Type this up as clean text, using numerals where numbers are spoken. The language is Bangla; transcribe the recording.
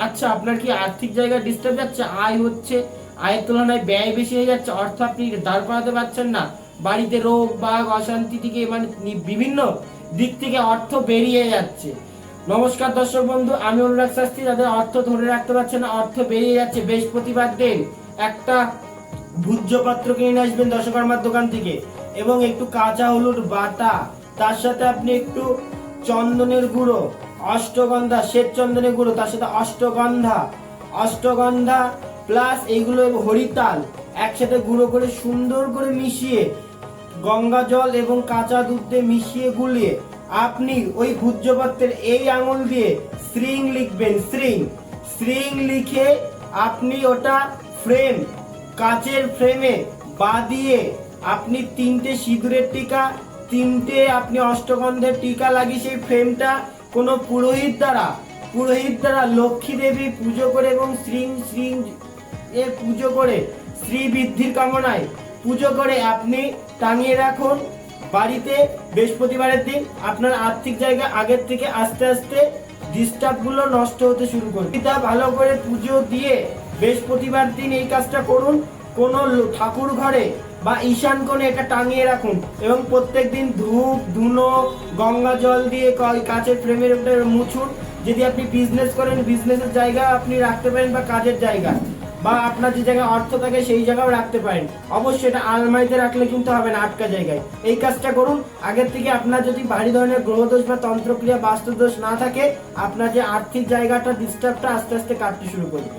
আচ্ছা, আপনার কি আর্থিক জায়গা ডিস্টার্ব যাচ্ছে? আয় হচ্ছে, আয়ের তুলনায় ব্যয় বেশি হয়ে যাচ্ছে, অর্থ আপনি দাঁড় করাতে পারছেন না, বাড়িতে রোগ বাগ অশান্তি থেকে মানে বিভিন্ন দিক থেকে অর্থ বেরিয়ে যাচ্ছে। নমস্কার দর্শক বন্ধু, আমি অনুরাগ শাস্ত্রী। যাদের অর্থ ধরে রাখতে পারছে না, অর্থ বেরিয়ে যাচ্ছে, বৃহস্পতিবার দিন একটা ভূজ্য পাত্র কিনে নিয়ে আসবেন দশকর্মার দোকান থেকে, এবং একটু কাঁচা হলুদ বাটা, তার সাথে আপনি একটু চন্দনের গুঁড়ো, অষ্টগন্ধা, শ্বেত চন্দনের গুঁড়ো, তার সাথে অষ্টগন্ধা প্লাস এইগুলো হরিতাল একসাথে গুঁড়ো করে সুন্দর করে মিশিয়ে, গঙ্গা জল এবং কাঁচা দুধ দিয়ে মিশিয়ে গুলিয়ে আপনি ওই ভূজ্যপত্রের এই আঙুল দিয়ে শ্রিং লিখবেন। শ্রিং লিখে আপনি ওটা ফ্রেম, কাচের ফ্রেমে বাঁধিয়ে আপনি 3টে সিঁদুরের টিকা, 3টে আপনি অষ্টগন্ধের টিকা লাগিয়ে সেই ফ্রেমটা কোনো পুরোহিত দ্বারা লক্ষ্মী দেবী পুজো করে এবং শ্রিং এর পুজো করে, শ্রী বৃদ্ধির কামনায় পুজো করে আপনি টাঙিয়ে রাখুন বাড়িতে। বৃহস্পতিবারের দিন আপনার আর্থিক জায়গা আগের থেকে আস্তে আস্তে ডিস্টার্ব গুলো নষ্ট হতে শুরু করবে। এটা ভালো করে পুজো দিয়ে বৃহস্পতিবার দিন এই কাজটা করুন। কোন ঠাকুর ঘরে বা ঈশান কোণে এটা টাঙিয়ে রাখুন এবং প্রত্যেকদিন ধূপ ধুনো গঙ্গা জল দিয়ে কাচের ফ্রেমের উপরে মুছুন। যদি আপনি বিজনেস করেন, বিজনেসের জায়গা আপনি রাখতে পারেন, বা কাজের জায়গা বা আপনার যে জায়গায় অর্থ থাকে সেই জায়গাও রাখতে পারেন। অবশ্যই এটা আলমারিতে রাখলে কিন্তু হবে না, আটকা জায়গায়। এই কাজটা করুন আগের থেকে। আপনার যদি ভারী ধরনের গ্রহদোষ বা তন্ত্রক্রিয়া বাস্তুদোষ না থাকে, আপনার যে আর্থিক জায়গাটা ডিস্টার্বটা আস্তে আস্তে কাটতে শুরু করবে।